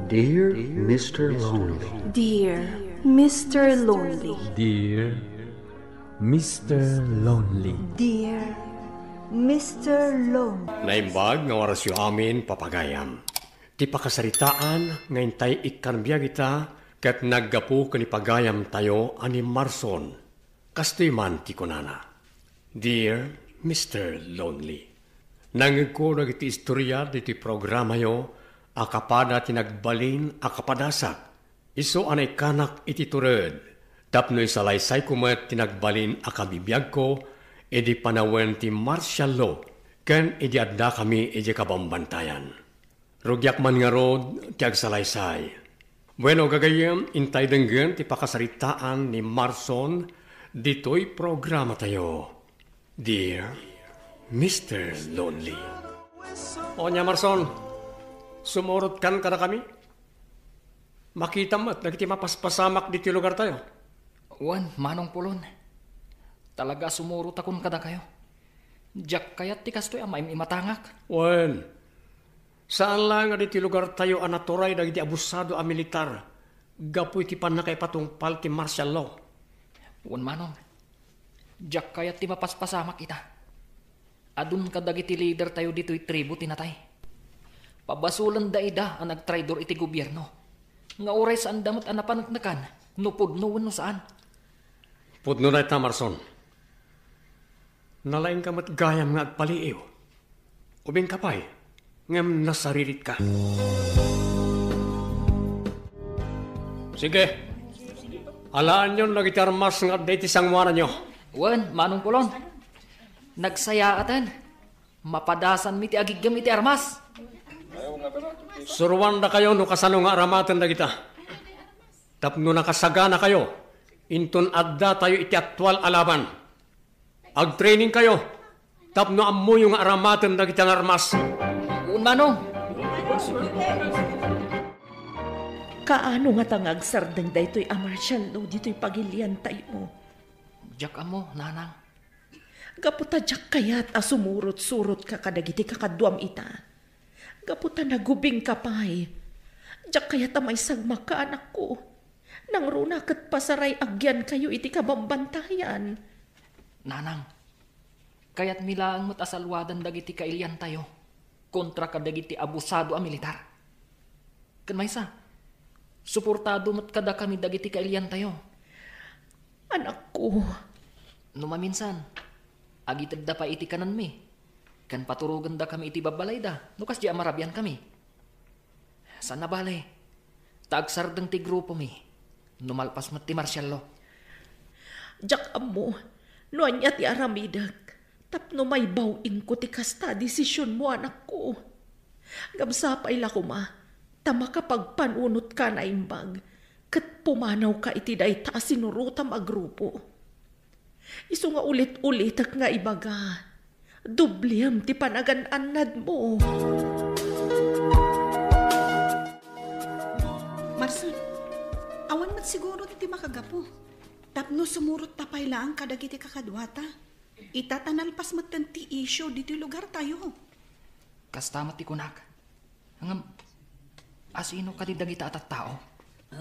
Dear Mr. Lonely. Dear Mr. Lonely. Dear Mr. Lonely. Dear Mr. Lonely. Naimbag nga orasyo amin papagayam. Ti pakasaritaan nga intay ikanbiya kita kat naggapu kani pagayam tayo ani Marson. Kastoy man ti kunana. Dear Mr. Lonely. Nangig ko na iti istorya diti programa yo akapada tinagbalin akapadasak. Iso anay kanak iti tured. Tapno isalaysay kumet tinagbalin akabibiyag ko edi panawen ti martial law ken edi adda kami edi kabambantayan. Rugyak man nga rod ti agsalaysay. Bueno gagayem intay denggen ti pakasaritaan ni Marson ditoy programa tayo. Dear Mr. Lonely. O nya Marson, sumurot kan kada kami? Makita mo at nagiti mapaspasamak dito lugar tayo. Wan, manong pulon. Talaga sumurot akong kada kayo. Diyak kayat ti kastoy amay imatangak. Wan, saan lang nga dito lugar tayo anaturay dagiti abusado a militar. Gapoy ti panakay patungpal ti martial law. Wan manong, diyak kayat ti mapaspasamak kita. Adun kadagiti leader tayo dito'y tribo tinatay. Pabasulan da ida ang nagtraidor iti gobyerno. Nga oray saan damot ang napanagnakan, nupod no saan. Pudno na ita, Marson. Nalaing ka matgayam nga agpaliiw. Ubing kapay, ngam nasaririt ka. Sige, alaan nyo nagitarmas nga dati sangmuanan nyo. Wan, manong pulon. Nagsaya atan. Mapadasan mi ti agigam iti armas. Suruan na kayo no kasano nga aramatan na kita. Tapno nakasaga na kayo. Inton adda tayo iti aktwal alaban. Ag-training kayo. Tapno ammo yung aramatan na kita ng armas. Manong. Kaano nga tangag sardeng da ito'y amarsyal no dito'y pagilian tayo. Diyak amo, nanang. Gaputa diyak kayat asumurot-surot ka kadagiti kakaduam ita. Gaputa nagubing kapay. Diyak kayat may sagma ka anak ko. Nang runa kat pasaray agyan kayo iti kabambantayan. Nanang, kayat milaang matasalwadan dagiti kailian tayo kontra kadagiti abusado a militar. Kan maysa, suportado mat kada kami dagiti kailian tayo. Anak ko. Numaminsan, agitag da pa iti kanan mi. Kan paturugan da kami iti babalay da, nukas di amarabyan kami. San na balay, tagsardeng ti grupo mi, numalpas mat ti martial law. Diyak amo, nuan niya ti aramidag, tapno may bawin ko ti kasta desisyon mo anak ko. Gamsapay la ko ma, tama kapag panunot ka na imbag, kat pumanaw ka iti day ta sinurutam a grupo. Iso nga ulit-ulit ak nga ibaga, dubliam ti panagan-anad mo. Marson, awan mat siguro ti makagapo. Tapno sumurot tapay lang kadagiti kakadwata. Itatanalpas mat ti issue dito lugar tayo. Kastamat ti kunak. Hangam, asino ka di dagita atat tao?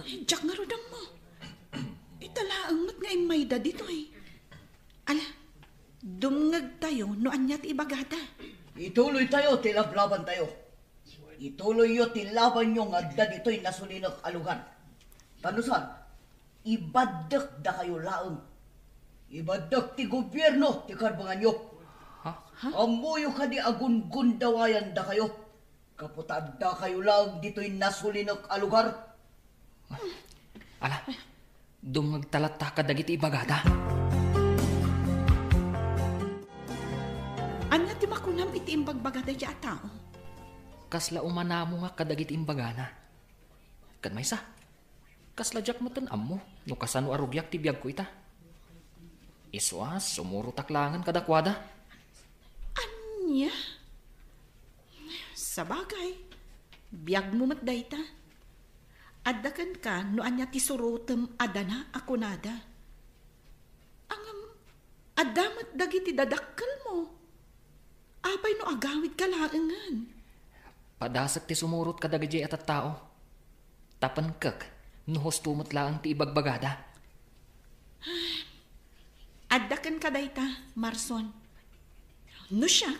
Diyak nga rodang mo. Italaang mat nga imayda dito eh. Ala, dumngag tayo no anyat ibagata. Ituloy tayo, tilablaban tayo. Ituloy yo tilaban nyo nga da dito'y nasulinak alugan. Tanusan, ibadak da kayo laang. Ibadak ti gobyerno, ti karbangan nyo. Ha? Amuyo ka di agun-gun dawayan da kayo. Kaputad da kayo laang dito'y nasulinak alugar. Ala, dumagtalata ka dagiti ibagada. Anya ti makunam iti imbagbagada di atao. Kasla umanamo nga kadagiti imbagana. Kan maysa, kasla jak matan ammo, no kasano arugyak ti biyag ko ita. Iswas, sumuro taklangan kadakwada. Anya? Sabagay, biyag mo mat dayta. Addakan ka no anya ti surutem adana ako nada. Angam, adamat dagiti dadakkel mo. Abay no agawid ka laangan. Padasak ti sumurot kadagiti at tao. Tapan kak, nuhos tumot lang ti ibagbagada. Addakan ka dayta, Marson. No siya,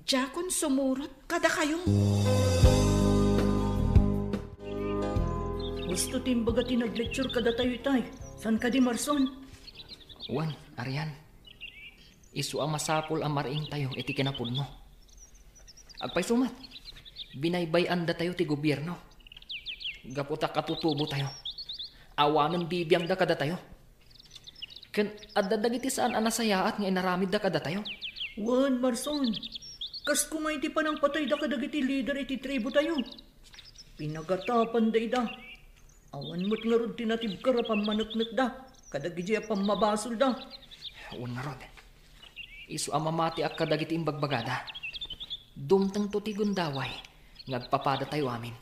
jakon sumurot kada kayo. Gusto timbaga tinag-lecture kada tayo itay. San ka di, Marson? Wan, Arian. Isu ang masapol ang mariing tayo iti kinapudno. Agpay sumat, binaybayan da tayo ti gobyerno. Gaputa katutubo tayo. Awanan bibiyang da kada tayo. Ken adda dagiti saan anasayaat nga inaramid da kada tayo. Wan, Marson. Kas kumay ti panang patay da kadagiti leader iti tribo tayo. Pinagatapan da ida. Awan mo't nga ron tinatib ka pamanaknak da. Kadagiti pamabasol da. Awan nga ron. Isu ang mamati ak kadagiti imbagbagada. Dumtang to ti gundaway. Ngagpapada tayo amin.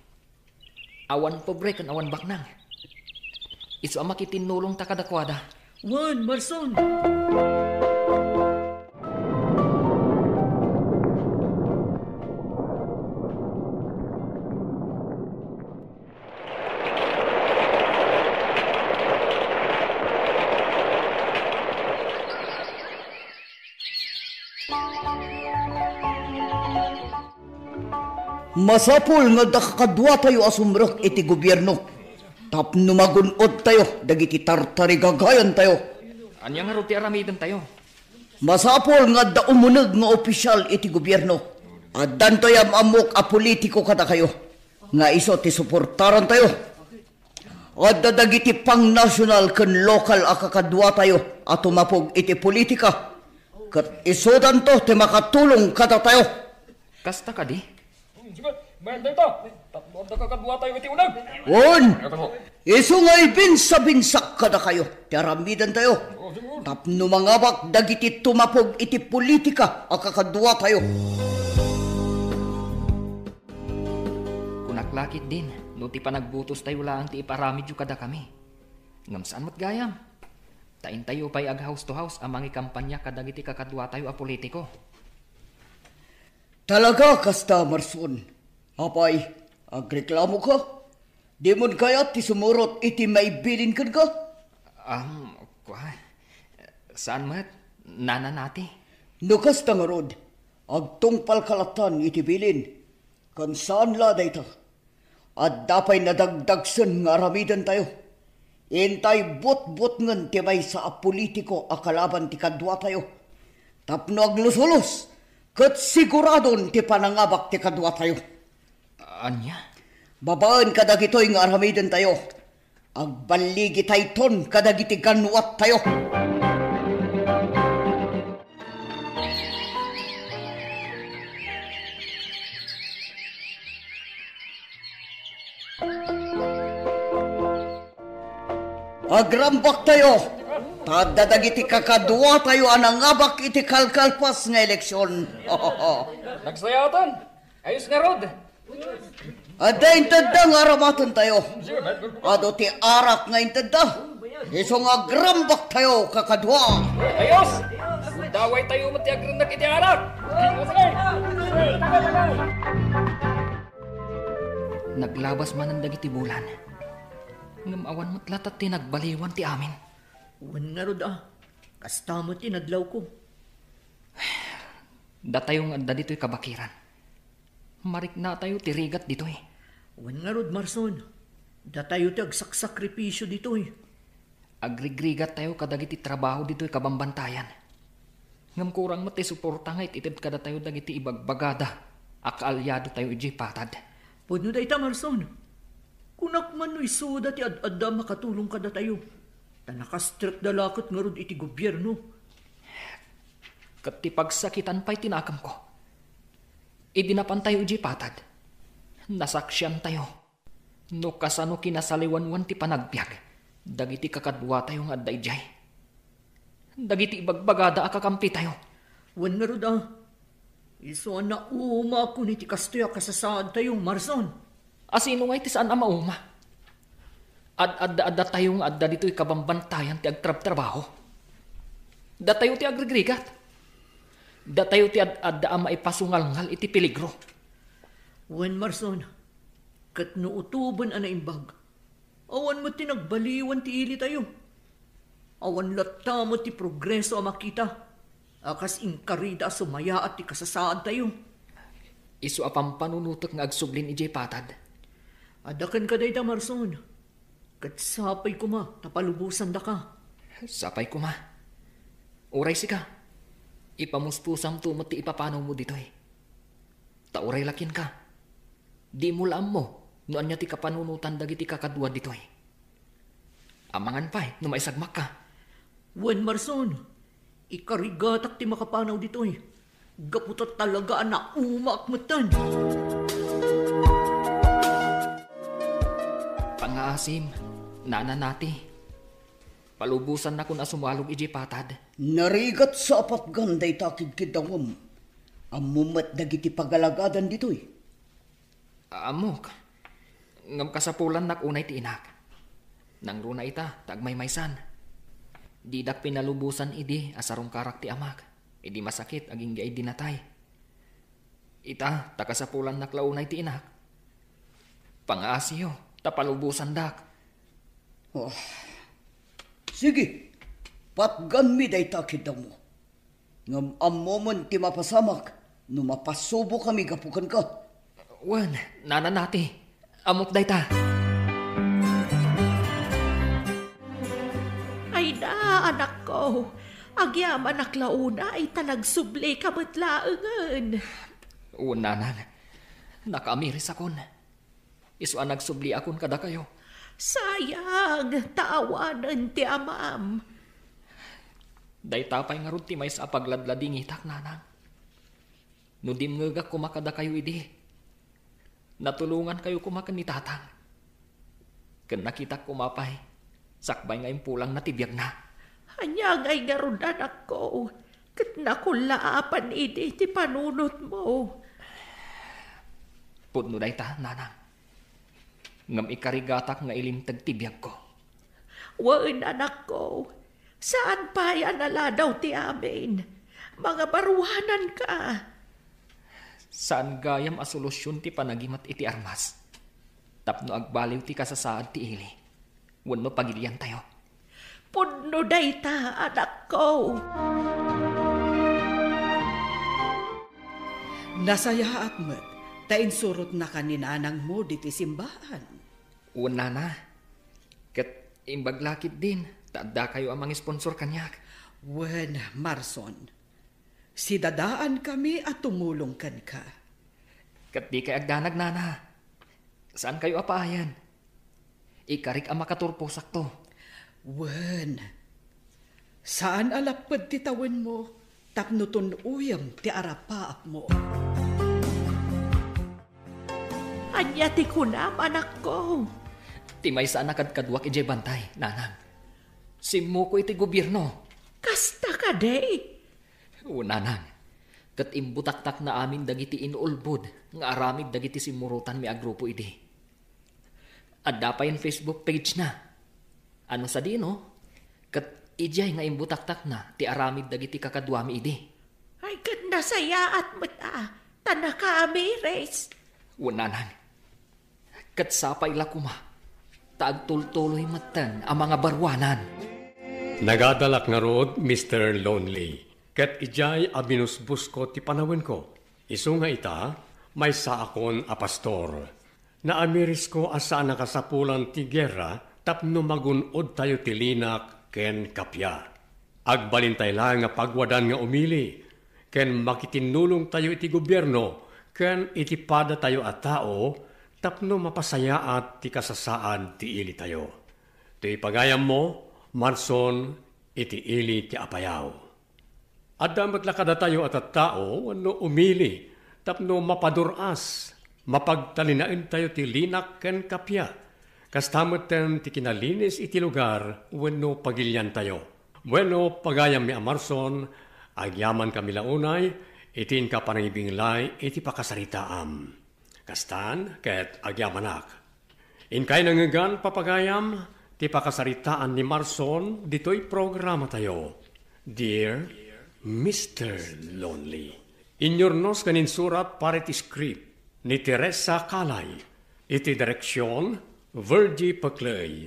Awan pobre kan awan baknang. Isu ang makitinulong ta kadakwada. Wan, Marson. Masapul nga dakakadwa tayo asumrek iti gobyerno. Tapno magunod tayo, dagiti tartarigagayan tayo. Anya nga ro ti aramidan tayo. Masapul nga da umuneg nga opisyal iti gobyerno. At dantoy amok a politiko kada kayo. Nga iso ti suportaran tayo. At dagiti pang national ken lokal a kakadwa tayo at tumapog iti politika. Kat iso danto ti makatulong kada tayo. Kasta ka di? Bayan dito! Tapos nakakadwa tayo iti unag! On! Iso nga'y binsa-binsak kada kayo. Tiaramidan tayo. Tapno mangabak dagiti tumapog iti politika a kakadwa tayo. Kunaklakit din, no ti panagbutos tayo lang ti iparamid yu kada kami. Ngam saan mat gayam? Tain tayo pa'y ag house to house amang ikampanya kadagiti kakadwa tayo a politiko. Talaga kasta, Marson. Apay, agreklamo ka? Di mo kaya ti sumurot iti maibilin ka ka? Saan mat? Nana nati? Nukas ta nga rod, agtungpal kalatan iti bilin. Kan saan laday ta? At dapay nadagdagsan nga aramidan tayo. Intay bot-bot ngan ti may sa politiko akalaban ti kadwa tayo. Tapno aglusulos, kat siguradon ti panangabak ti kadwa tayo. Anya? Babaan kadagitoy nga aramidan tayo. Agbaligi tayton kadagiti ganwat tayo. Agrambak tayo. Tadadagiti kakadwa tayo anangabak iti kalkalpas nga eleksyon. Nagsayatan! Ayos nga rod! Ada intadda nga aramatan tayo. Ado ti arak nga intadda. Iso nga agrambak tayo kakadwa. Ayos! Daway tayo matiagrandak iti arak! Naglabas man ang dagiti bulan. Ngam awan mo't latat ti nagbaliwan ti amin. Wan nga rod Kasta mo tinadlaw ko. Datayong adda dito'y kabakiran. Marik na tayo tirigat dito'y. Wan nga rod, Marson. Datayo ti agsakripisyo dito'y. Agrigrigat tayo kadagiti trabaho dito'y kabambantayan. Ngam kurang mati suporta nga ititid kada tayo dagiti ibagbagada. Akaalyado tayo iji patad. Puno da ita, Marson. Kunak man no isuda ti ad-adda makatulong kada tayo. Tanakastrek dalakot nga rod iti gobyerno. Kat ti pagsakitan pa'y tinakam ko. Idinapan tayo iji patad. Nasaksyan tayo. No kasano kinasaliwanwan ti panagbiag. Dagiti kakadwa tayo nga adda ijay. Dagiti ibagbagada akakampi tayo. Wan nga rod Iso na uma ko ni ti kastoya kasasaad tayo, Marson. Asino nga iti saan ang mauma? Adda tayo nga adda dito'y kabambantayan ti agtrab-trabaho. Da tayo ti agrigrigat. Da tayo ti adda ang maipasungal-ngal iti peligro. Wan, Marson. Kat no utuban ana imbag. Awan mo tinagbaliwan ti ili tayo. Awan lata mo ti progreso a makita. Akas inkarida sumaya at ti kasasaad tayo. Isu apang panunutok nga agsublin ijay patad. Adakan ka day Marson. Kat sapay ko ma, tapalubusan da ka. Sapay ko ma. Uray si ka. Ipamuspusam tumot ti ipapanaw mo dito eh. Tauray lakin ka. Di mo laam mo. Noan niya ti kapanunutan dagiti kakadwa dito eh. Amangan pa no maisagmak ka. Wen Marson, ikarigatak ti makapanaw dito eh. Gaputat talaga na umakmatan. Pangaasim, nananati. Palubusan na ko na sumalog iji patad. Narigat sa apat ganday takid kidawam. Amumat dagiti pagalagadan dito eh. Amok. Ngam kasapulan nak unay ti inak. Nang runa ita, tagmaymaysan. Didak pinalubusan idi asarong karak ti amak. Idi masakit aging gay dinatay. Ita, takasapulan nak launay ti inak. Pangaasiyo, tapalubusan dak. Oh. Sige, patgan mi day takid mo. Ngam amomon ti mapasamak, no mapasubo kami gapukan ka. Wan, nananati. Amok day ta. Ay na, anak ko. Agyaman aklauna ay talagsubli ka matlaangan. Unanan, nakamiris akon. Isu nagsubli akon kada kayo. Sayang, taawanan ti amam. Day tapay nga ron ti may sa pagladlading itak nanang. No dim nga kumakada kayo idi. Natulungan kayo kumakan ni tatang. Kan nakita kumapay, sakbay nga impulang natibiyag na. Hanya nga'y ngaron anak ko. Kat nakulaapan idi ti panunot mo. Pudno day ta, nanang. Ngam ikarigatak nga ilimtag tibiyag ko. Wan anak ko. Saan pa yan aladaw ti amin? Mga baruhanan ka. Saan gayam a solusyon ti panagimat iti armas? Tapno agbaliw ti kasasaad ti ili. Wano pagilian tayo. Pudno day ta, anak ko. Nasayaat mo't, tain surot na kaninanang mo diti simbahan. Una na. Kat imbaglakit din, taada kayo ang mga sponsor kanyak. Wen, Marson, si dadaan kami at tumulong kan ka. Kat di kay agdanag nana. Saan kayo apayan? Ikarik ang makaturpo sakto. Wen, saan alapad ti tawan mo, tapnuton uyam ti arapaap mo. Anya ti kunam, anak ko. Ti may saan nakadkadwak ijay bantay, nanang. Simu ko iti gobyerno. Kasta ka day. Nanang, kat imbutaktak na amin dagiti inuulbod, nga aramid dagiti simurutan mi agrupo idi. Adda pa yung Facebook page na. Ano sa dino? Kat ijay nga imbutaktak na, ti aramid dagiti kakadwami idi. Ay kat nasaya at mata, tanaka amires. Nanang, kat sapay lakuma, taagtultuloy matan ang mga barwanan. Nagadalak nga rod, Mr. Lonely. Ket ijay abinusbus ko ti panawin ko. Isu nga ita, may sa akon a pastor. Naamiris ko asa nakasapulan ti gera, tapno magunod tayo ti linak ken kapya. Agbalintay lang nga pagwadan nga umili, ken makitinulong tayo iti gobyerno, ken iti pada tayo at tao, tapno mapasayaat ti kasasaan ti ili tayo. Ti pagayam mo, Marson, iti ili ti apayaw. At damat lakada tayo at tao, ano umili, tapno mapaduras, mapagtalinain tayo ti linak ken kapya. Kastamot ten ti kinalinis iti lugar, wano pagilyan tayo. Bueno, pagayam mi Amarson, agyaman kami launay, itin ka panangibinglay, iti pakasaritaam. Kastan, ket agyamanak. Inkay nangagan papagayam, ti pakasaritaan ni Marson, dito'y programa tayo. Dear Mr. Lonely. Inyornos kanin surat para ti script ni Teresa Calay. Iti direksyon, Virgie Paclay.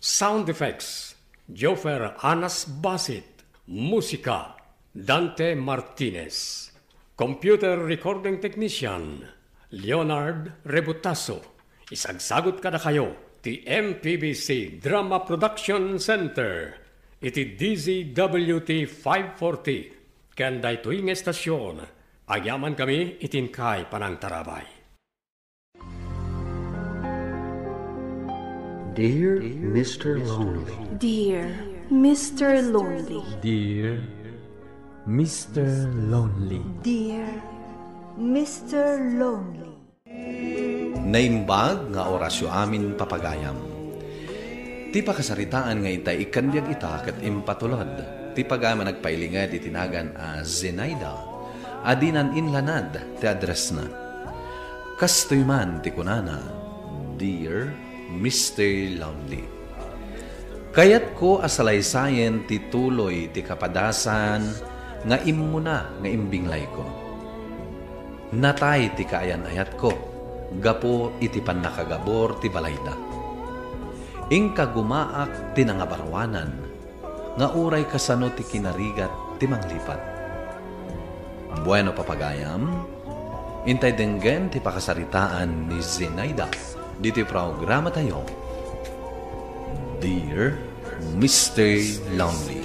Sound effects, Jofer Anas Basit. Musika, Dante Martinez. Computer recording technician, Leonard Rebutaso. Isagsagot kada kayo, ti MPBC Drama Production Center. Iti DZWT 540. Kanday tuwing estasyon, agyaman kami itinkay panang tarabay. Dear Mr. Lonely. Dear Mr. Lonely. Dear Mr. Lonely. Dear Mr. Lonely. Naimbag nga orasyo amin papagayam. Ti pakasaritaan nga itay ikanbiag ita kat impatulod. Ti pagama nagpailingad itinagan a Zenaida. Adinan inlanad ti address na. Kastoy man ti kunana, Dear Mr. Lonely. Kayat ko asalaysayen ti tuloy ti kapadasan nga immuna nga imbinglay ko. Natay ti kaayan-ayat ko, gapo iti panakagabor ti balayda. Ingka gumaak ti nangabarwanan, nga uray kasano ti kinarigat ti manglipat. Bueno papagayam, intay denggen ti pakasaritaan ni Zenaida. Dito programa tayo, Dear Mr. Lonely.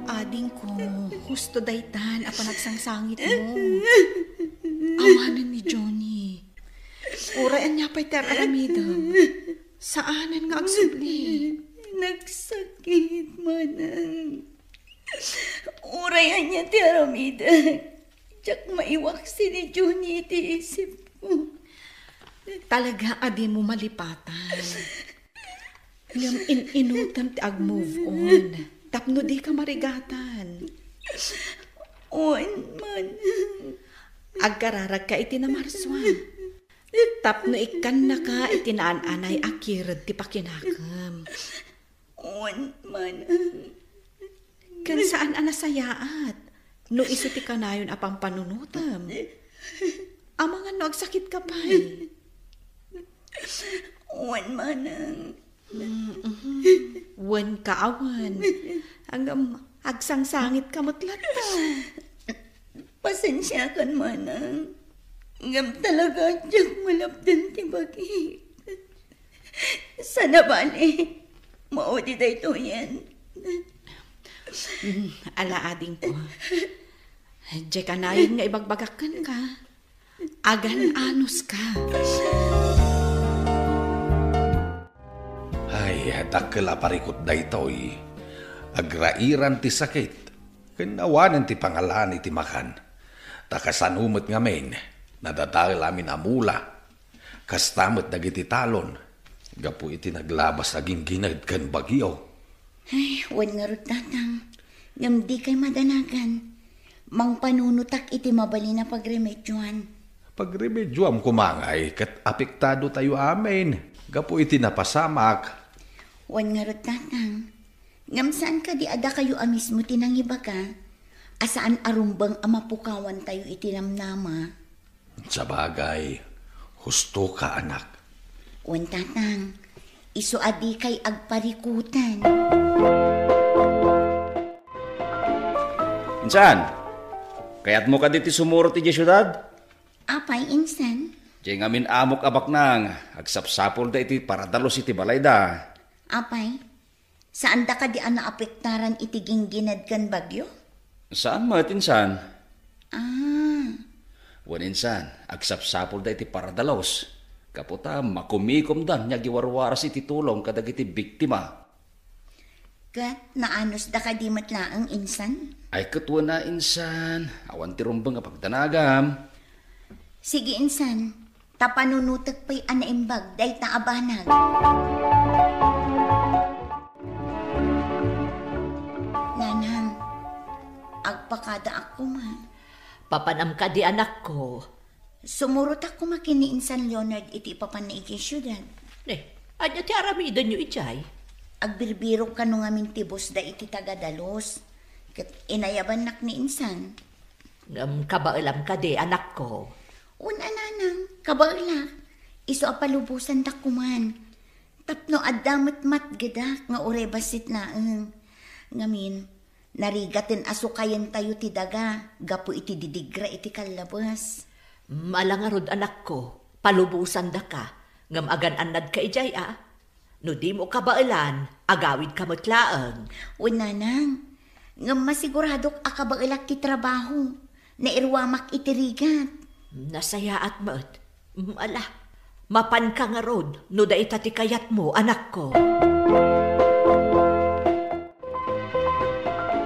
Ading ko, husto daytan apa nagsangsangit mo. Awanan ni Johnny. Urayan niya pa'y teraramidam. Saanan nga agsubli? Nagsakit manang. Urayan niya teraramidam. Tsak maiwaksi ni Johnny iti isip ko. Talaga adi mo malipatan. Ngam inutam ti ag-move on. Tapno di ka marigatan. On man. Agkararag ka iti na marswan. Tapno ikan na ka iti naan-anay akirad ti pakinakam. On man. Kan saan anasayaat? No iso ti kanayon apang panunutam. Amang ano agsakit ka pa eh. Wan manang. Wan ka awan. Hanggang agsangsangit ka mutlat ta. Pasensya kan manang. Ngam talaga diyag malapdan ti bagi. Sana bali. Maudi da ito yan. Alaading ko. Diyan ka na yun nga ibagbagakan ka. Agan-anos ka. Ay, dakla parikot da ito'y. Agrairan ti sakit. Kinawanan ti pangalan iti makan. Takasanumot nga men. Nadadal amin amula. Kastamot dagiti talon. Gapu iti naglabas aging ginad kan bagyo. Ay, wan nga rin tatang. Ngam di kay madanagan. Mang panunutak iti mabali na pagremedyoan. Pagremedyoam kumangay, kat apektado tayo amin. Gapo iti napasamak. Wan nga rin tatang. Ngam saan ka di ada kayo amismo tinangiba ka? Asaan arumbang amapukawan tayo iti namnama? Sa bagay, husto ka anak. Wan tatang. Iso adi kay agparikutan. Insan, kaya't mo ka diti sumuro ti syudad? Apay, insan? Diyan ngamin amok abak nang, agsapsapol da iti paradalos iti balay da. Apay, saan da ka di naapektaran iti gingginad kan bagyo? Saan mo, insan? Wan insan, agsapsapol da iti paradalos. Kaputa, makumikom dan niya giwarwaras iti tulong kadag iti biktima. Kat, naanos da ka di matlaang insan? Ay katwa na insan, awan ti rumbang pagdanagam. Sige insan, tapanunutak pa'y anaimbag, dahi ta abanag. Nanang, agpakada ako man. Papanam ka di anak ko. Sumurot ako makini insan Leonard iti ipapan na ikisyudad. Anya ti aramidan nyo ijay? Agbirbiro ka nung amin tibos da iti tagadalos. Kat inayaban nak ni insan. Kabailam ka di, anak ko. Una nanang, kabaila. Iso apalubusan da kuman. Tapno adamat matgadak nga urebasit laeng. Ngamin, narigatin asukayan tayo ti daga. Gapo iti didigra iti kalabas. Malangarod anak ko, palubusan da ka. Ngam agan anad ka ijay No di mo kabailan, agawid ka matlaeng. Una nang, ngam masiguradok akabailak ti trabaho. Nairwamak itirigat. Nasaya at maot. Ala, mapan ka nga rod, no da itatikayat mo, anak ko.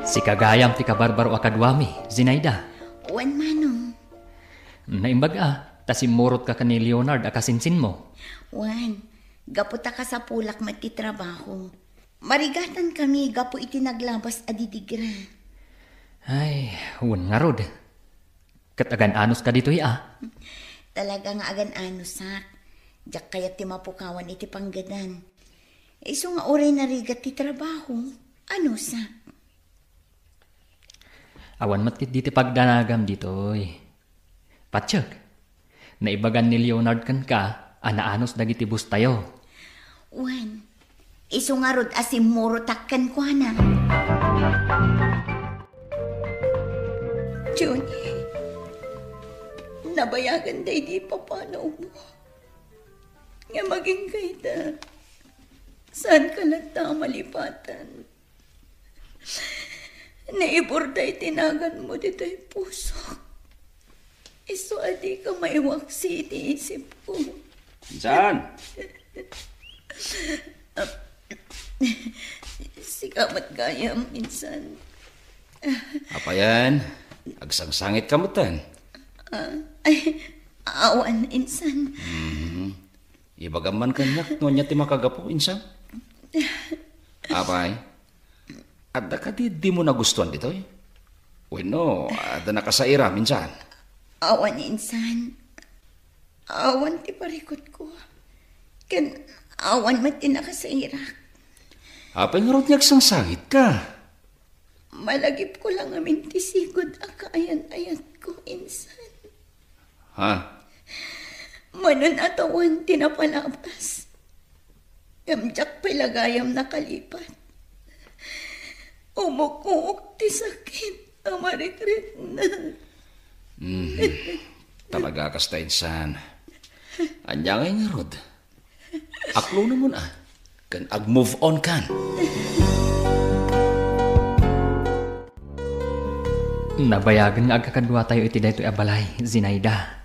Si kagayam ti kabarbaro akadwami, Zinaida. Wan manong. Naimbag tasimurot ka ni Leonard akasinsin mo. Wan, gaputa ka sa pulak mati trabaho. Marigatan kami, gapo itinaglabas adidigra. Ay, wan nga rod. Katagan anos ka dito Talaga nga agan anusak. Diyak kaya ti mapukawan iti panggadan. Iso nga oray narigat ti trabaho. Anusak. Awan matkit diti pagdanagam ditoy. Patsyag, naibagan ni Leonard kan ka, anaanos dagiti bus tayo. Wan, iso nga rod asimuro takkan ko na. Johnny, nabayagan day di papanaw mo. Nga maging kaita, saan ka lagta malipatan? Naibor day tinagan mo dito'y puso. Iso adi ka maiwaksi iti isip ko. Saan? Sikamat gayam minsan. Apa yan? Agsangsangit kamutan. Ay, awan insan. Ibagaman kanyak nonya ti makagapo insan. Apay? Adda ka di mo nagustuhan dito eh? Bueno, adda na ka sa ira minsan. Awan insan. Awan ti parikot ko. Ken awan mati na ka sa ira. Apay nga rot niyag sangsangit ka. Malagip ko lang amin ti sigod akaayan-ayat ko insan. Ha? Manon atawan tinapalabas. Gamjak pilagayam nakalipat. Umukuk ti sakit. Amarikrit na. Talaga kasta insan. Anya nga nga rod. Aklo na mo na. Kan ag-move on kan. Nabayagan nga agkakadwa tayo iti daytoy abalay, Zinaida.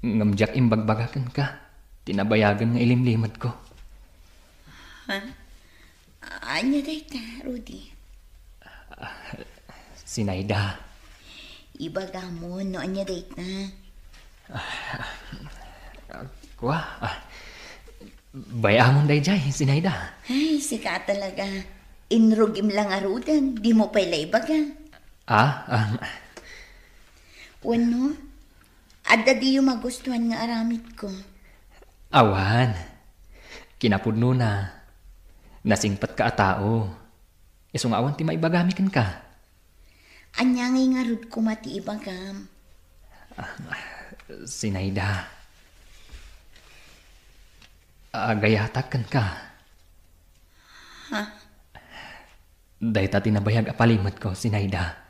Ngamjak imbagbagakan ka. Tinabayagan nga ilimlimad ko. Ha? Anya dayta, Rudy? Zinaida. Ibaga mo, no anya dayta? Kuha, bayamon day jay, Zinaida. Ay, sika talaga. Inrugim lang arudan, di mo pala ibaga. Wano, adda di yung magustuhan nga aramid ko. Awan, kinapudno na. Nasingpat ka atao. Iso nga awan ti maibagamikan ka. Anyangay nga rud ko mati ibagam. Zinaida. Agayatakan ka. Ha? Dahil ta tinabayag apalimat ko, Zinaida.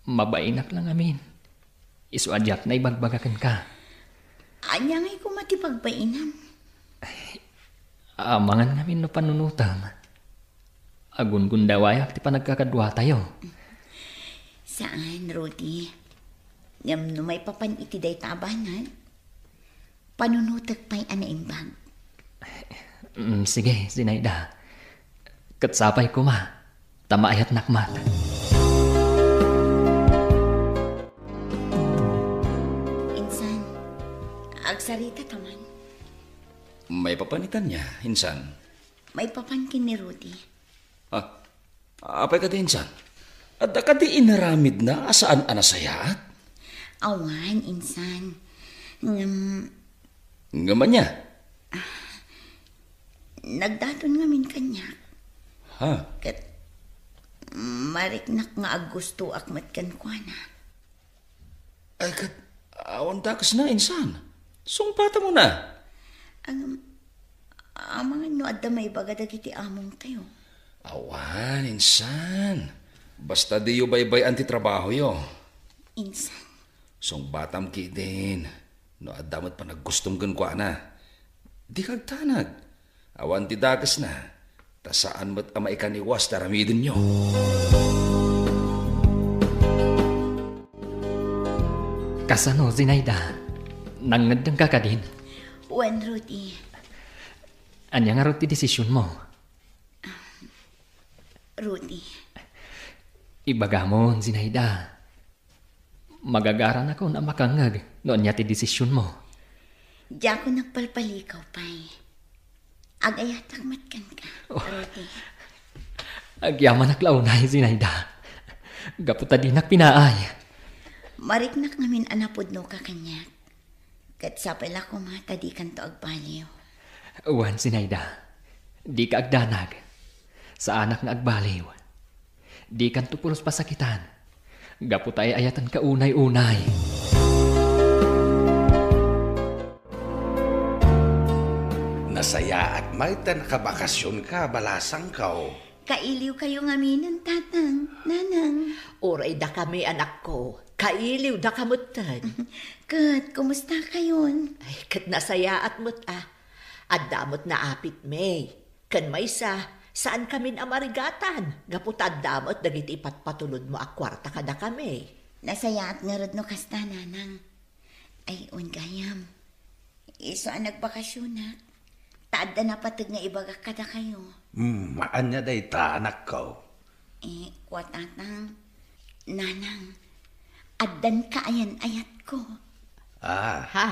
Mabainak lang amin. Isu adyak na ibagbagakan ka. Anyangay ko mati pagbainam. Amangan namin no panunutam. Agun-gun dawayak ti panagkakadwa tayo. Saan, Rudy? Ngam no may papan iti day tabanan. Panunutag pa'y anaimbag. Sige, Zinaida. Katsapay ko ma. Tamaayat nakmat. Insan, agsarita taman. May papanitan niya, insan. May papankin ni Rudy. Apay ka di, insan? At ka di inaramid na asaan anasayaat? Awan, insan. Ngaman niya? Nagdaton ngamin kanya. Ha? Mariknak nga gusto akmat kan kuana. Ay, kat, awan takas na, insan. Sumpata mo na. Mga no adda may bagadag iti among tayo. Awan, insan. Basta di yu baybay antitrabaho yo. Insan. Song batam ki din. No adamot pa naggustong gan kwa na. Di kagtanag. Awan ti dagas na. Tasaan mo't ama ikaniwas taramidin nyo. Kasano, Zinaida? Nangadang ka ka din? Wen, Rudy. Anya nga rin ti desisyon mo? Rudy. Ibaga mo, Zinaida. Magagaran ako na makangag noon niya ti desisyon mo. Di ako nagpalpalikaw, pay. Agayatak matkan ka, Rudy. Agyaman aklaunay, Zinaida. Gaputa di pinaay. Mariknak namin anapod no ka kanyak. Kat sapay ko mata di kanto agbaliw. Uwan, Zinaida. Di ka agdanag. Sa anak na agbaliw. Di kanto pulos pasakitan. Gaputay ayatan ka unay-unay. Nasaya at may nakabakasyon ka, balasang kao. Kailiw kayo ngaminan, tatang, nanang. Oray da kami, anak ko. Kailiw da kamutan. Kat, kumusta kayon? Ay, kat nasaya at mut Adamot na apit may. Kan may saan kami amarigatan? Gaputad damot dagiti ipatpatulod mo akwarta kada kami. Nasaya at ngarod no kasta, nanang. Ay, gayam. Iso ang nagbakasyon na. Taadda na patag nga ibagak kada kayo. Maan niya day ta, anak ko. Kwatatang, nanang, addan ka ayan-ayat ko. Ha?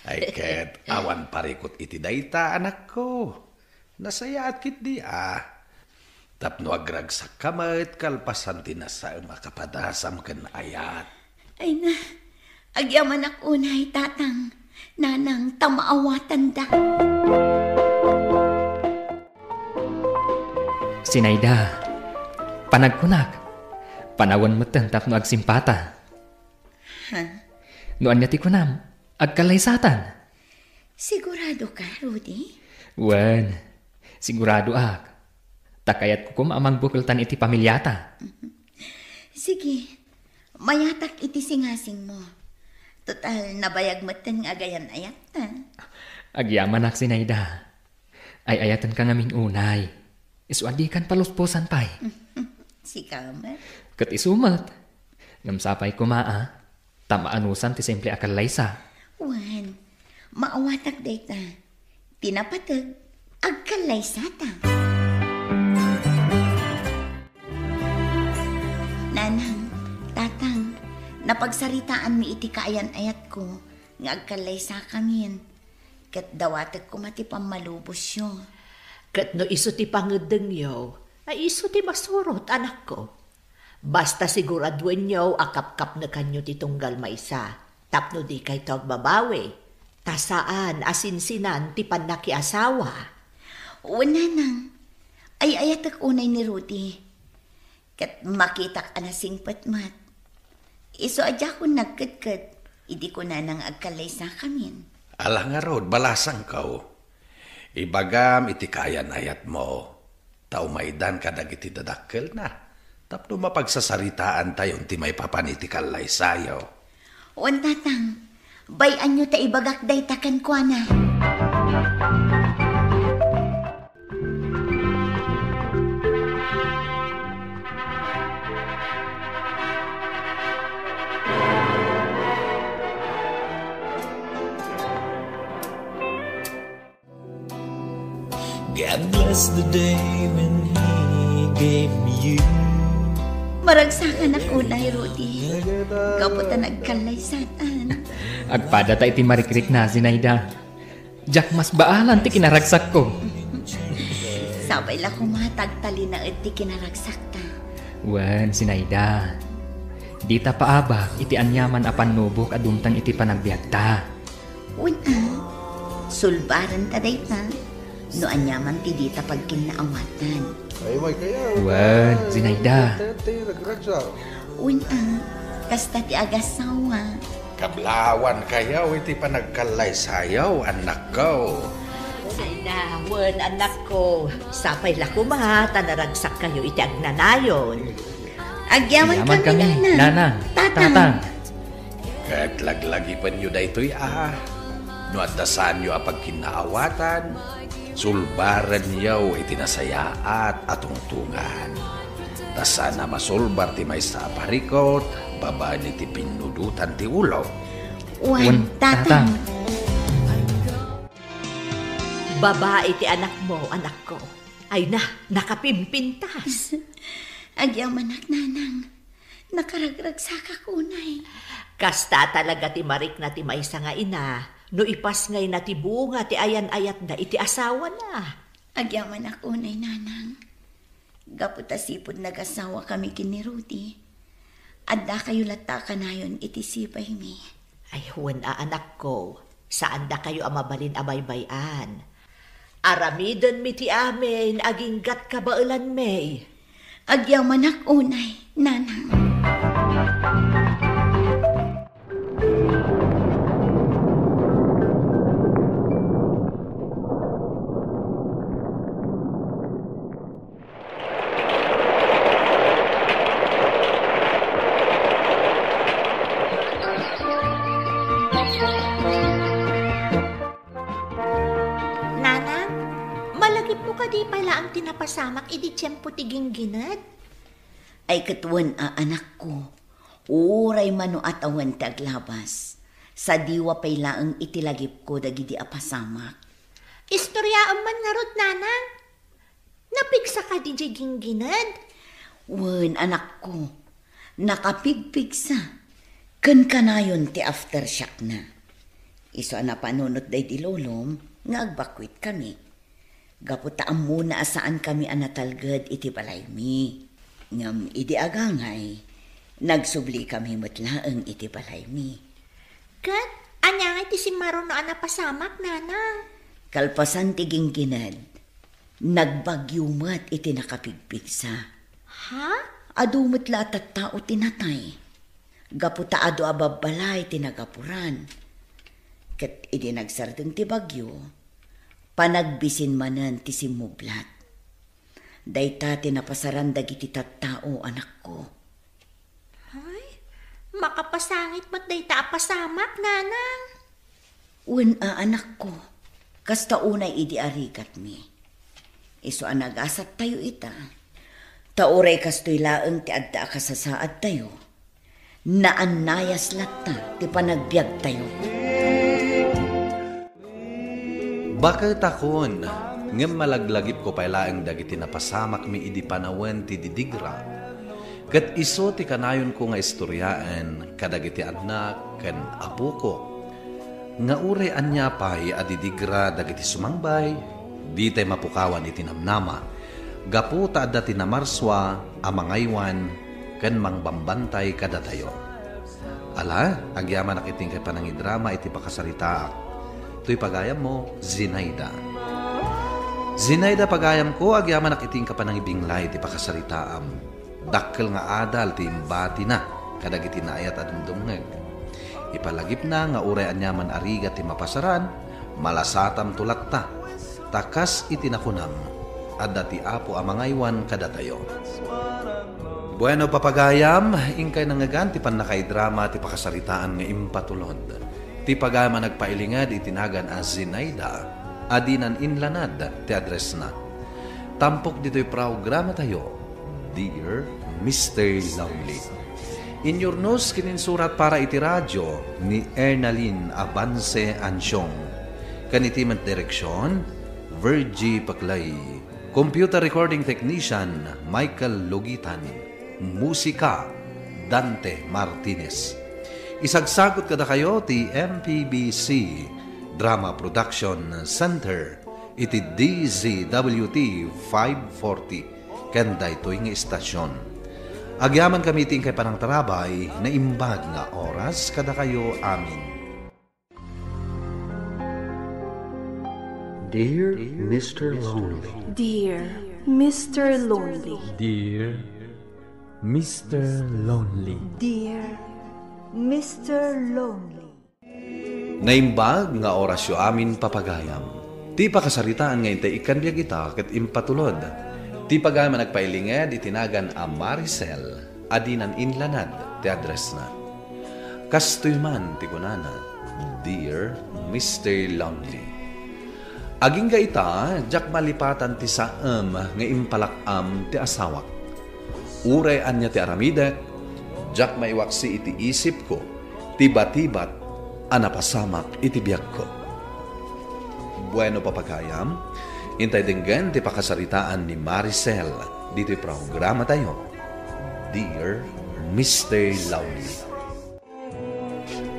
Ay, ket, awan parikot iti day ta, anak ko. Nasaya at kit di Tapno agragsak kamay kalpasan tinasa makapadasam ken ayat. Ay na, agyaman ako unay, tatang. Nanang, tamaawatan da. Zinaida, panagkunak. Panawan mo tentap no agsimpata. Ha? Noan niya ti kunam, agkalaysatan. Sigurado ka, Rudy? Wen, sigurado ak. Takayat ko amang bukultan iti pamilyata. Sige, mayatak iti singasing mo. Total, nabayag mo ten agayan ayatan. Agyaman ak, Zinaida. Ay ayatan ka ngaming unay. Iswadi kan paluspusan pay. Si Kamer? Kat isumat. Ngamsapay kumaa. Tamaanusan ti simple akalaysa. Wan, maawatak dayta. Tinapatag, agkalaysata. Nanang, tatang, napagsaritaan mi iti kaayan-ayat ko, nga agkalaysa kamin. Kat dawatag ko mati pamalubos yo. Kat no iso ti pangedeng yo, ay iso ti masurot, anak ko. Basta siguraduen yo akap-kap na kanyo ti tunggal maysa. Tapno di kay tog babawi. Tasaan asinsinan ti panakiasawa. Nanang, ay ayatak unay ni Rudy. Kat makitak anasing patmat. Iso adya ko nagkadkad, idi ko na nang agkalaysa kamin. Alang nga rod, balasang kao. Ibagam iti kayan ayat mo. Taumaidan ka dagiti dadakkel na. Tapno mapagsasaritaan tayo ti may papaniti kalaysayo. Wan tatang, bayan nyo ta ibagak day takan kwa na. God bless the day when He gave me you. Maragsakan ako na, Rudy. Kaputa nagkalaysatan. Agpada ta iti marikrik na, Zinaida. Jak mas baalan ti kinaragsak ko. Sabay la kumatagtali na iti kinaragsak ta. Wen, Zinaida. Di ta paabak iti anyaman apan nubok adumtang iti panagbiag ta. Una, sulbaran ta day ta. No anyaman ti dita pagkinaawatan. Ay, may kaya. Wan, Zinaida. Untang, kasta ti agasawa. Kablawan kayaw, iti pa nagkalay sayaw, anak ko. Ay na, wan, anak ko. Sapay la kuma, tanaragsak kayo iti agnanayon. Agyaman kami, Nanang. Tatang. Kat laglagi pa nyo da ito'y No at dasan nyo apag kinaawatan, sulbaran niyaw itinasayaat atungtungan. Dasan na masulbar ti may sa parikot, baba ni ti pinudutan ti ulo. Wan, tatang. Babae ti anak mo, anak ko. Ay na, nakapimpintas. Agyamanak, nanang. Nakaragragsak ako, nay. Kasta talaga ti marik na ti maysa nga ina, no ipas ngay na ti bunga ti ayan-ayat na iti asawa na. Agyaman ako, nay, nanang. Gaputasipod nag-asawa kami kini Rudy. Adda kayo lata ka na yun iti sipay mi. Ay, huwan anak ko, saan da kayo amabalin abaybayan? Aramidon mi ti amin, aginggat kabailan may. Agyaman ako, nay, nanang. Tinapasamak idi tiyempo tiging ginad. Ay katuan anak ko, uray mano at awan taglabas. Sa diwa pay laang itilagip ko dagidi apasamak. Istoryaan man nga rod, nanang. Napigsa ka di jiging ginad? Wen, anak ko, nakapigpigsa. Kan kanayon ti aftershock na. Iso na panunot day di lolom, nga agbakwit kami. Gaputaan muna asaan kami anatalgad iti balay mi. Ngam idi agangay, nagsubli kami matlaang iti balay mi. Kat, anyangay ti si Maro na anapasamak, nanang. Kalpasan tiging ginad, nagbagyumat iti nakapigpigsa. Ha? Adumat latat tao tinatay. Gaputa ado ababalay tinagapuran. Kat idi nagsardeng ti bagyo, panagbisin manan ti simublat. Dayta tinapasaran dagiti tattao, anak ko. Ay, makapasangit mat dayta apasamak, nanang. Wen anak ko, kasta unay idi arigat mi. Iso anagasat tayo ita. Tauray kastoy laeng ti adda kasasaad tayo. Naannayas latta ti panagbiag tayo. Bakit akon, ngem malaglagip ko pailaeng dagiti napasamak mi idi panawen ti didigra. Ket iso ti kanayon ko nga istoryaan kadagiti anak ken apo ko. Nga ure anya pay adidigra dagiti sumangbay, di tay mapukawan iti namnama. Gapu ta adda ti namarswa amangaywan ken mangbambantay kada tayo. Ala, agyaman nakiting kay panangidrama iti pakasaritaak. To'y pagayam mo, Zinaida. Zinaida pagayam ko, agyaman nakiting ka panangibinglay iti pakasaritaam. Dakkel nga adal ti imbati na, kadagiti naayat adumdumngeg. Ipalagip na nga uray anyaman ariga ti mapasaran, malasatam tulat ta. Takas itinakunam, adda ti apo amangaywan kada tayo. Bueno, papagayam, ingkay nangagan ti panakaidrama ti pakasaritaan nga impatulod. Ti pagayam nagpailingad itinagan as Zinaida, adinan inlanad ti address na. Tampok dito'y programa tayo, Dear Mr. Lonely. In your news, kininsurat para iti radyo ni Ernalyn Avance Ansyong. Kanitiman direksyon, Virgie Paclay. Computer recording technician, Michael Logitan. Musika, Dante Martinez. Isagsagot kada kayo ti MPBC Drama Production Center iti DZWT 540 kanda ito'y nga istasyon. Agyaman kami ting kay panang tarabay na imbag nga oras kada kayo amin. Dear Mr. Lonely. Dear Mr. Lonely. Dear Mr. Lonely. Dear Mr. Lonely. Naimbag nga orasyo amin papagayam. Ti pakasaritaan nga intay ikanbiyag ita ket impatulod. Ti pagayam nagpailinged itinagan a Maricel adinan inlanad ti address na. Kastoy man ti kunana, Dear Mr. Lonely. Aging ga ita, jak malipatan ti saam nga impalakam ti asawak. Urean niya ti aramidek, jak maiwaksi iti isip ko, tibat-tibat, anapasamak iti biyag ko. Bueno papagayam, intay dinggan ti pakasaritaan ni Maricel dito'y programa tayo, Dear Mr. Lonely.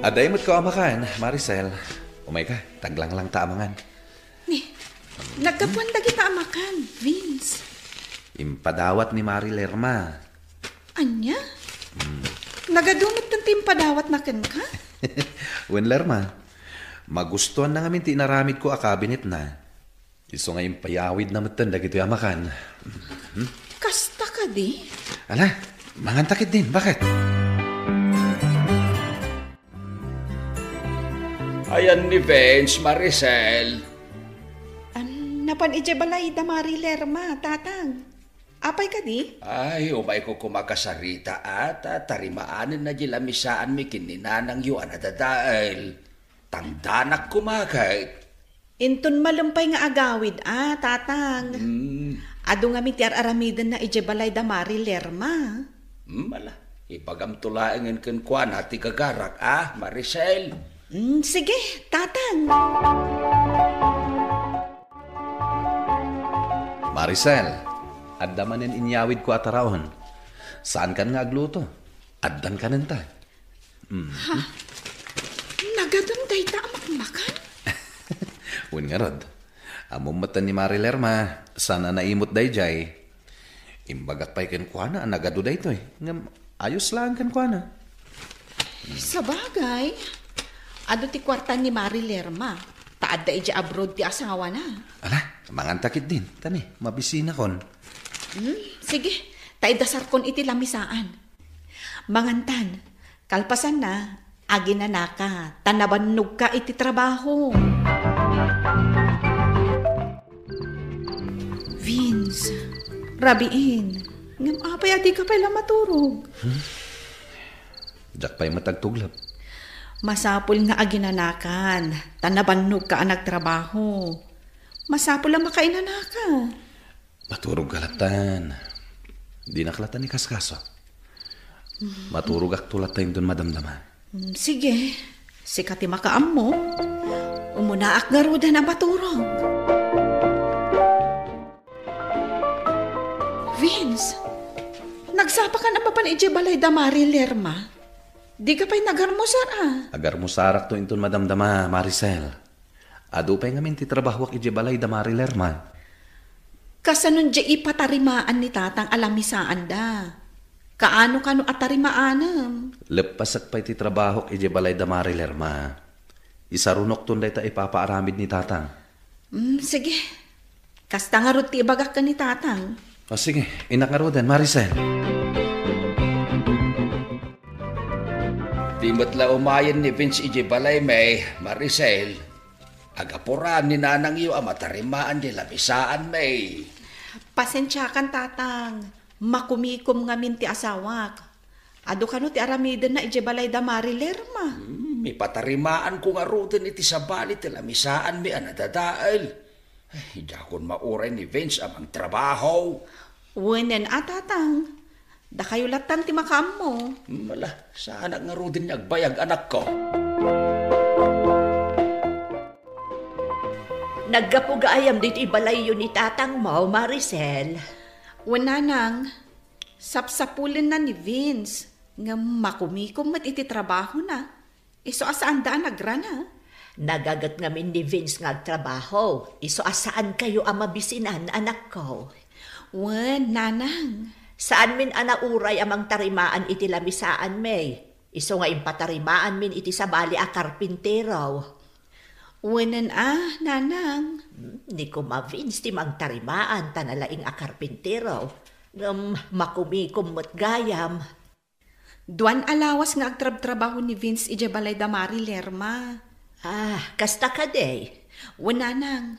Aday mo't ko amakan, Maricel. Umay ka, taglang lang taamangan. Nagkapuan lagi ta amakan, Vince. Impadawat ni Mari Lerma. Anya? Nagadumot ng timpadawat na ken ka? Wen Lerma, magustuhan na ngamin tinaramid ko a cabinet na. Iso nga impayawid na matan dagito amakan. Kasta ka di? Ala, mangantakit din, bakit? Ayan ni Vince, Maricel. Napan ije balay da Mari Lerma, tatang. Apay ka di? Ay, umay ko kumakasarita at tarimaanin na jilamisaan mi kininanang yu anadadael. Tangdanak kumakay. Inton malumpay nga agawid, tatang. Ado nga mi tiar aramidan na ije balay da Mari Lerma. Mala, ipagamtulaangin ken kwa nati kagarak, Maricel. Sige, tatang. Maricel, addamanin inyawid ko ataraon. Saan kan nga agluto? Addan ka nanta. Ha? Nagadam day ta amakmakan? Uwin nga rod. Amumatan ni Mari Lerma, sana naimot day jay. Imbagat pa'y kenkwana, nagado day to eh. Ayos lang kenkwana. Sa bagay, ado ti kwartan ni Mari Lerma. Taad da ija abroad ti asawa na. Ala, mangantakit din. Tani, mabisina kon. Sige, taidasar kon iti lamisaan. Mangantan, kalpasan na, agi na naka, tanabannog ka iti trabaho. Vince, rabiin, ngam apay adi ka pala maturog. Jak pa'y matagtuglap. Masapul nga aginanakan, tanabannog ka ang nagtrabaho. Masapul ang makainanaka. Maturog kalatan. Di nakalatan ni Kaskaso. Maturog ak tulat tayong dun madamdama. Sige, sikati makaam mo. Umunaak nga ruda na maturog. Vince, nagsapa ka na pa pan ije balay da Mari Lerma? Di ka pa'y nagarmusar Agarmusarak to inton madamdama, Maricel. Ado pa'y ngamin ti trabaho ak ije balay da Mari Lerma. Kasanon di ipatarimaan ni tatang alamisaan da. Kaano kano atarimaanam? Lepasak pa'y ti trabaho ak ije balay da Mari Lerma. Isarunok ton day ta ipapaaramid ni tatang. Sige. Kasta nga ro ti ibagak ka ni tatang. O sige, inak nga ro den, Maricel. Di matla umayan ni Vince ije balay may, Maricel. Agapuran ni nanang yu amatarimaan di labisaan may. Pasensyakan tatang, makumikom nga min ti asawak. Ado kano ti aramidan na ije balay da Mari Lerma. May patarimaan ko nga rutin iti sabali ti lamisaan mi anadadael. Hindi akong mauray ni Vince amang trabaho. Wenen tatang. Da kayo latan ti makam mo. Mala, sana nga ro din agbayag anak ko. Naggapugaayam dito ibalay yun ni tatang mo, Maricel. Wananang, sapsapulin na ni Vince. Nga makumikom mat iti trabaho na. Iso asaan daan nagrana? Nagagat ngamin ni Vince nga trabaho. Iso asaan kayo ang mabisinan, anak ko? Wan, nanang. Saan min anauray amang tarimaan iti lamisaan may? Iso nga impatarimaan min iti sabali a karpintero. Wanan nanang. Ni ko ma-Vince ti magtarimaan tanalaing a karpintero. Makumikom mo't gayam. Duan alawas nga agtrab-trabaho ni Vince ija balay da Mari Lerma. Kasta ka day. Wananang.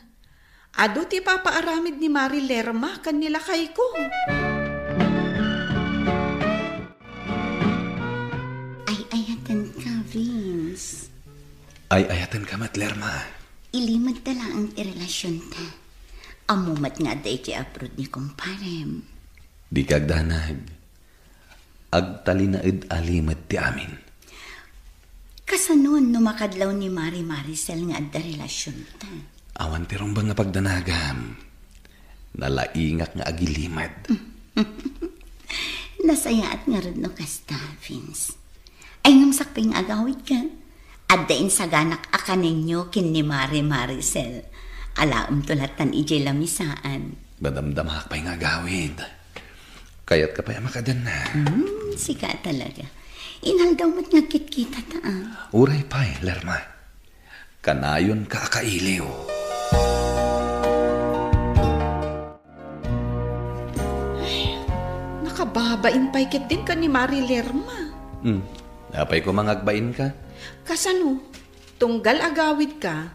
Ado ti papaaramid ni Mari Lerma kanila kay ko. Ay-ayatan ka, Vince. Ay-ayatan ka, Mat Lerma. Ilimad tala ang relasyon ta. Amumat nga day ti abroad ni kumparem. Di kagdanag. Agtalinaid alimad ti amin. Kasanon numakadlaw ni Mari Maricel nga adda relasyon ta. Awan ti rong ba nga pagdanagam. Nalaingak nga agilimad. Nasayaat nga rin no kasta, Vince. Ay ngam sakping agawid ka. Addain sa ganak aka ninyo kin ni Mari Maricel. Alaam tulatan ijay lamisaan. Badamdamak pa'y nga gawid. Kaya't ka pa'y makadan na. Sika talaga. Inaldaw mo't nga kit-kita ta. Uray pa'y, Lerma. Kanayon ka akailiw. Nakababain pa'y kit din ka ni Mari Lerma. Napay ko mangagbain ka. Kasano, tunggal agawid ka,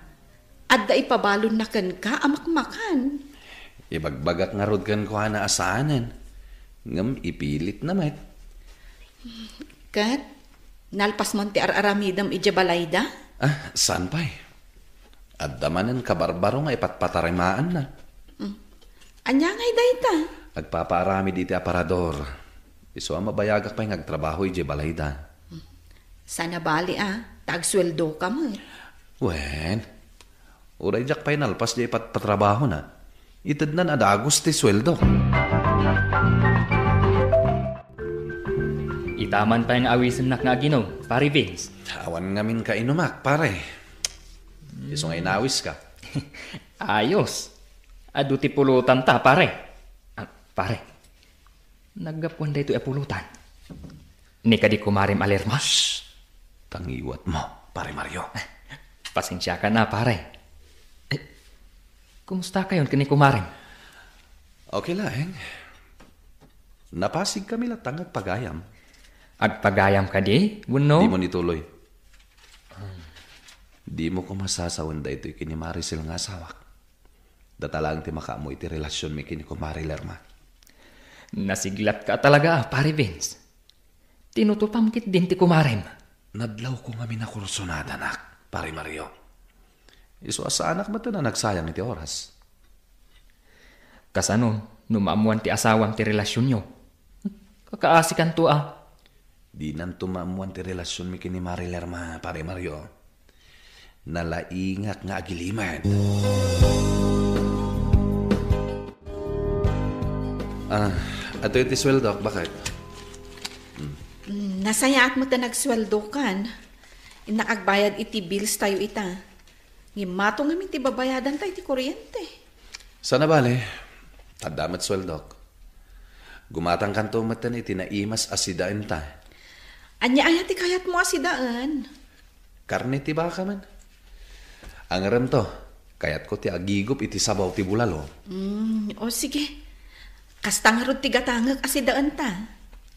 adda ipabalon na kan ka amakmakan. Ibagbagak nga rod kan ko na asahanan. Ngam ipilit naman. Kat, nalpas man ti araramidam ija balayda? Saan pa'y? Adda manan kabarbaro nga ipatpatarimaan na. Anya nga'y dayta? Agpapaarami di ti aparador. Iso ang mabayagak pa'y ngagtrabaho ija balayda. Sana bali tagsweldo ka mo. Wen, uray jak pa'y nalpas di ipatpatrabaho na. Itad na adagos ti sweldo. Itaman pa yung awisan nak nga ginaw, pare Vince. Awan ngamin ka inumak, pare. Iso nga inawis ka. Ayos. Adu ti pulutan ta, pare. Pare, naggapuan da ito pulutan. Ni ka di kumarim alerma. Tangiwat mo, pare Mario. Pasensya ka na, pare. Kumusta kayon kani kumarim? Okay lang. Napasig kami latang agpagayam. Agpagayam ka di? Wano? Di mo nituloy. Di mo ko masasawan da ito'y kini Maricel nga asawak. Datalang ti makamu iti relasyon mi kini ko Mari Lerma. Nasiglat ka talaga, pare Vince. Tinutupamkit din ti kumarim. Nadlaw ko nga minakursonada, nak, pare Mario. Iso asa anak ba ito na nagsayang iti oras? Kasano, numamuan ti asawang ti relasyon nyo. Kakaasikan to Di nan tumamuan ti relasyon mi kini Mari Lerma, pare Mario. Nalaingak nga agiliman. Ato iti sweldo, bakit? Nasayaat mo ta nagsweldo kan. Inakagbayad iti bills tayo ita. Ngimato nga ti babayadan tayo iti kuryente. Sana bale, tadamat sweldok. Gumatang kanto matan iti naimas asidaan ta. Anya ayat ti kayat mo asidaan. Karne ti baka man. Ang ram to, kayat ko ti agigop iti sabaw ti bulalo. O sige, kastang harod ti gatangag asidaan ta.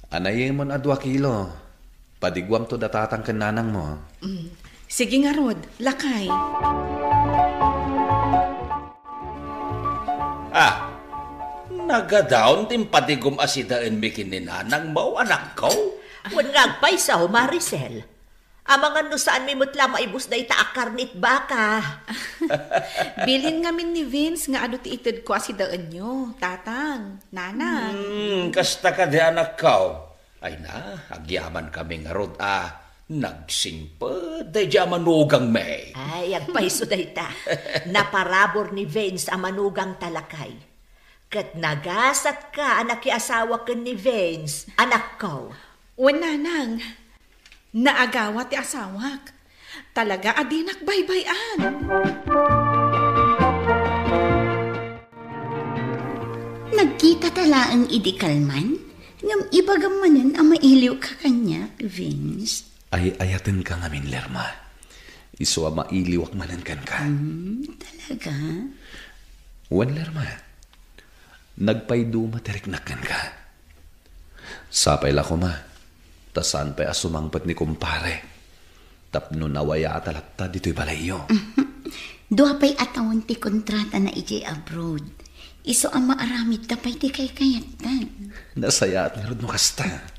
Anayin mo na 2 kilo. Padigwam to datatang kananang mo. Sige nga rod, lakay. Nagadaon tim patigom asidaan mi kininanang mo anak ko. Wan ngagpay sa Maricel. Amangan no saan mi mutla maibus da ita akarnit baka. Bilhin ngamin ni Vince nga ado ti itid ko asidaan nyo, tatang, nanang. Kasta ka di anak ko. Ay na, agyaman kami nga rod nagsingpa, day di manugang may. Ay, agpaiso da ita. Naparabor ni Vince ang manugang talakay. Kat nagasat ka, anak asawa ka ni Vince, anak ko. Nanang, naagawa ti asawak. Talaga adinak baybayan. Nagkita tala ang idikalman? Ngam ibagamanan ang mailiw ka kanya, Vince. Ay ayatin ka ngamin, Lerma. Iso mailiwak manan kan ka. Talaga? Wan Lerma, nagpaydo matiriknakan ka. Sapay la ko ma, tasan pa'y asumangpat ni kumpare. Tapno nawaya atalatta dito'y balayo. Doa pa'y atawon ti kontrata na ijay abroad. Iso ang maaramid tapay ti kay kayatan. Nasaya at meron mo kasta.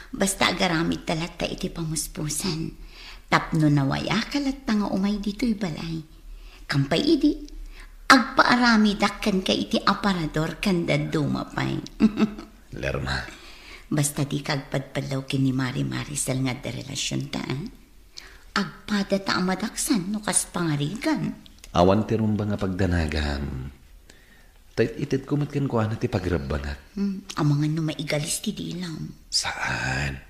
Basta agaramid talata iti pamuspusan. Tapno nawaya kalatta nga umay dito'y balay. Kampay idi, agpaarami dakkan ka iti aparador kanda dumapay. Lerma. Basta di kagpadpalaw kini Mari-Marisal nga da relasyon ta, agpada ta amadaksan no kas pangarigan. Awan ti rumba nga pagdanagan. Tayt itit kumatkan ko na ti pagrabanat. Amangan no maigalis ti dilam. Saan?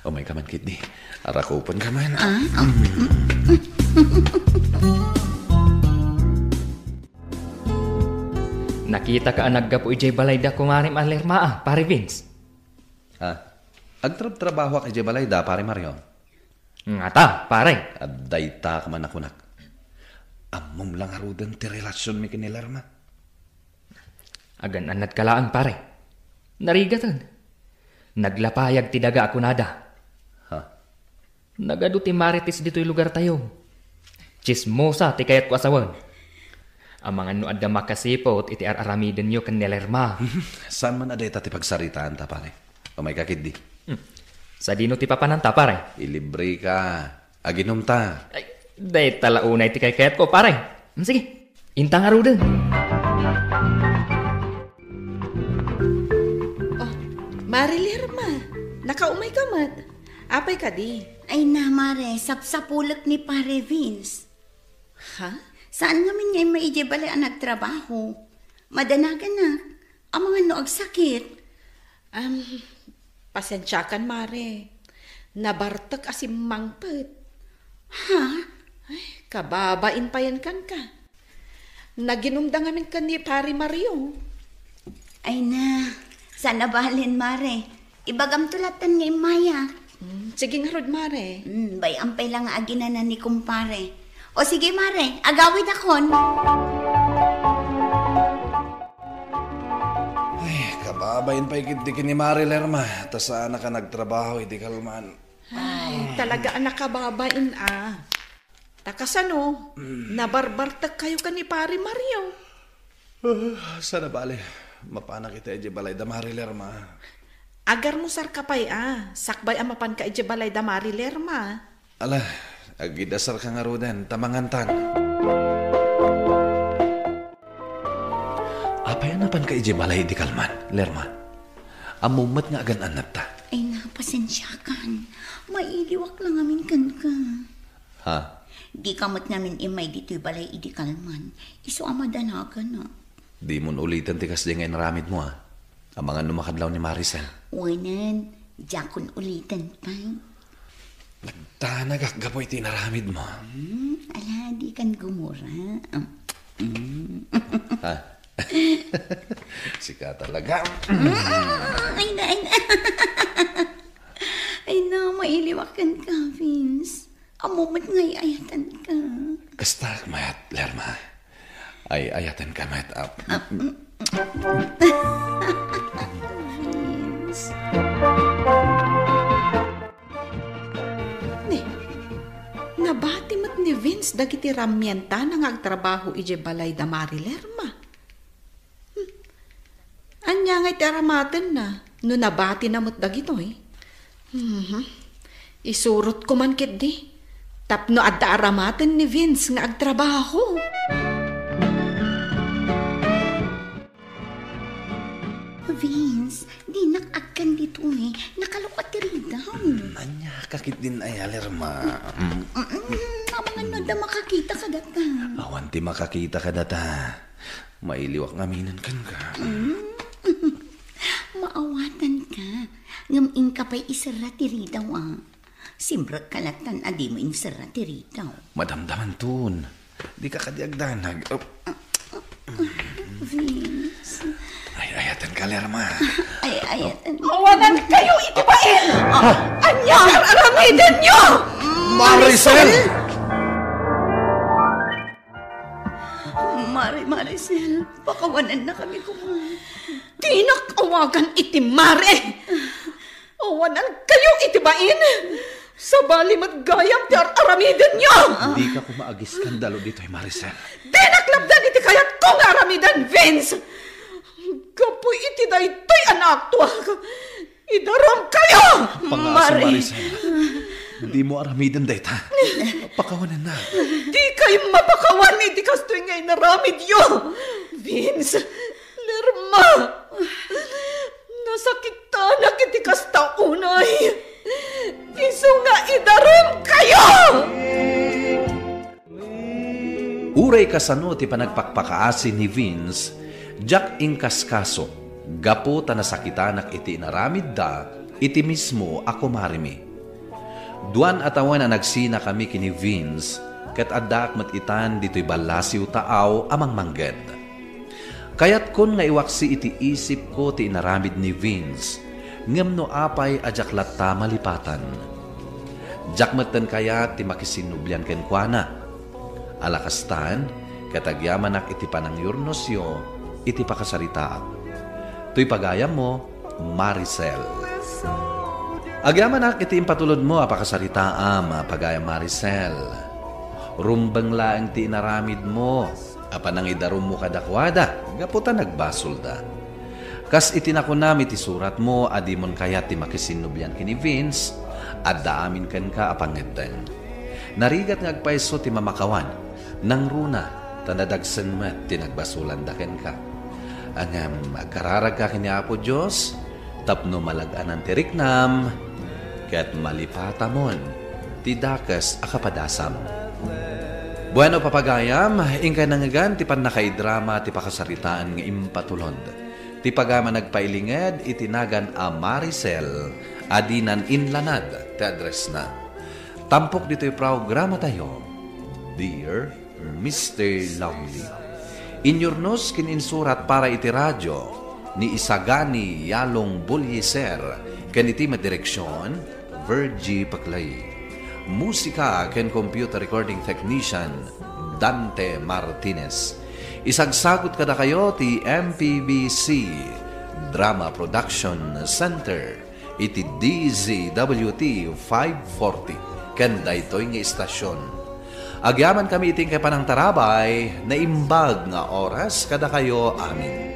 O may kaman kit di. Arakupan ka man. Nakita ka naggapo ijay balayda kumarim alerma pare Vince. Agtrab-trabaho ka ijay balayda pare Mario. Ngata, pare. Adayta ka man akunak. Amom lang arudan ti relasyon mi kinilarma. Agan anad kalaan pare. Narigatan. Naglapayag ti daga ako nada. Nagado ti marites dito'y lugar tayo. Chismosa ti kayat ko asawan. Ang mga no adda makasipot iti aramiden nyo kan nilerma. Saan man aday ti pagsaritaan ta pare? O may kakid di? Sa dino ti papananta pare? Ilibre ka. Aginom ta. Day talaunay ti kayat ko pare. Sige, intang arudan. Marilerma, nakaumay ka mat. Apay ka di? Ay na, Mare, sapsapulak ni Pare Vince. Ha? Saan namin ngayon maijibalay ang nagtrabaho? Madanagan na. Ang mga noag sakit. Pasensyakan, Mare. Nabartak asim mangpet. Ha? Ay, kababain pa yan kan ka. Naginumdangan ka ni Pare Mario. Ay na, sana bahalin, Mare. Ibagam tulatan ngayon, Maya. Sige nga, Rod, Mare. Bayampay lang aginanan ni kumpare. O sige, Mare, agawid akon. Ay, kababayin pa ikidikin ni Mari Lerma. Tasana ka nagtrabaho, hindi kalman. Ay, talaga anak kababain Takasano, nabarbartag kayo ka ni Pare Mario. Sana bale, mapana kita ije balay da Mari Lerma. Agar mo sar kapay sakbay amapan ka ije balay da Mari Lerma. Ala, agidasar ka nga rodan, tamangantan. Apay anapan ka ije balay di kalman, Lerma. Amumat nga agan anap ta. Ay napasensyakan, mailiwak lang amin kan ka. Ha? Di kamot namin imay dito'y balay idi kalman. Iso amadanagan na. Di mo ulitan tikas di ngayon ramid mo Ang mga numakadlaw ni Maricel. Wanan, jakon ulitan pa. Nagtanagakgapoy tinaramid mo. Ala, di kan gumura. Ha? Sika talaga. Ay na. Ay na, mailiwakan ka, Vince. Amumat nga'y ayatan ka. Kasta, mayat, Lerma. Ay, ayatan ka, mayat. Vince. Nabati mat ni Vince dagiti ramyenta nang agtrabaho ije balay da Mari Lerma. Anya nga'y taramaten na, no nabati na mat dagito Isurot ko man kit di. Tapno adda aramaten ni Vince nga agtrabaho. Vince, di nakagkan dito Nakalukot rin daw. Anya, kakit din ay Lerma. Mga no da makakita ka data. Awan ti makakita ka data. Mailiwak ngaminan kan ka. Maawatan ka. Ngam ka pa'y isarati daw Simbrak kalatan adi mo insarati daw. Madamdaman tun. Di ka kadiagdanag. Vince. Ay, ayatan ka, Lerma. Ay, ayatan. Mawanan kayo, itibain! Anya, aramidan nyo! Maricel! Maricel, pakawanan na kami kuma. Tinakawagan iti mare. Awanan kayo itibain. Sa bali matgayam ti aramidan nyo. Di ka kumaagis skandalo dito ay Maricel. Dinaklabdan iti kayat kong aramidan, Vince. Kapoy iti daytoy anak to. Idaram kayo, Pangasa Maricel. Di mo aramidan dayta. Pakawanan na. Di kayo mapakawan iti kastoy ngay naramid yo. Vince, Lerma. Nasakitan na iti kasta unay. Iso nga idaram kayo. Uray kasano ti panagpakpakaasi ni Vince, Jack ingkaskaso, gapo ta nasakitanak iti naramid da, iti mismo ako marimi. Duan atawan na nagsina kami kini Vince, ket addak matitan dito'y balasiw taaw amang mangged. Kayat kon nga iwaksi iti isip ko ti inaramid ni Vince, ngem no apay ajak latta malipatan. Jak meten kayat ti makisinublian ken kuana. Alakastan, katagyamanak iti panangyurnosyo, iti pakasaritaak. Tuy pagayam mo, Maricel. Agyamanak iti impatulod mo, apakasaritaam, pagayam Maricel. Rumbang laang ti inaramid mo, apanang idarum mo kadakwada, gaputa nagbasol da. Kas itinakunam iti surat mo, adimon kayat ti makisinubyan kini Vince, at daamin kan ka apangeten. Narigat ngagpaiso ti mamakawan, nang runa, tanadagsan mat tinagbasulan daken ka. Angam, magkararag ka kini Apo Diyos, tapno malaganan ti riknam, ket malipatamon, ti dakas akapadasam. Bueno papagayam, ingkay nangagan ti panakaidrama ti pakasaritaan nga impatulod. Ti pagama nagpailinged, itinagan a Maricel, adinan inlanad, ti address na. Tampok dito'y programa tayo, Dear Mr. Lonely. Inyornos kininsurat para iti radyo ni Isagani Yalong Bulyeser ken iti madireksyon Virgie Paclay. Musika ken computer recording technician Dante Martinez. Isagsagot kada kayo ti MPBC Drama Production Center iti DZWT 540 ken daytoy nga istasyon. Agyaman kami iting kay panang tarabay na imbag nga oras kada kayo amin.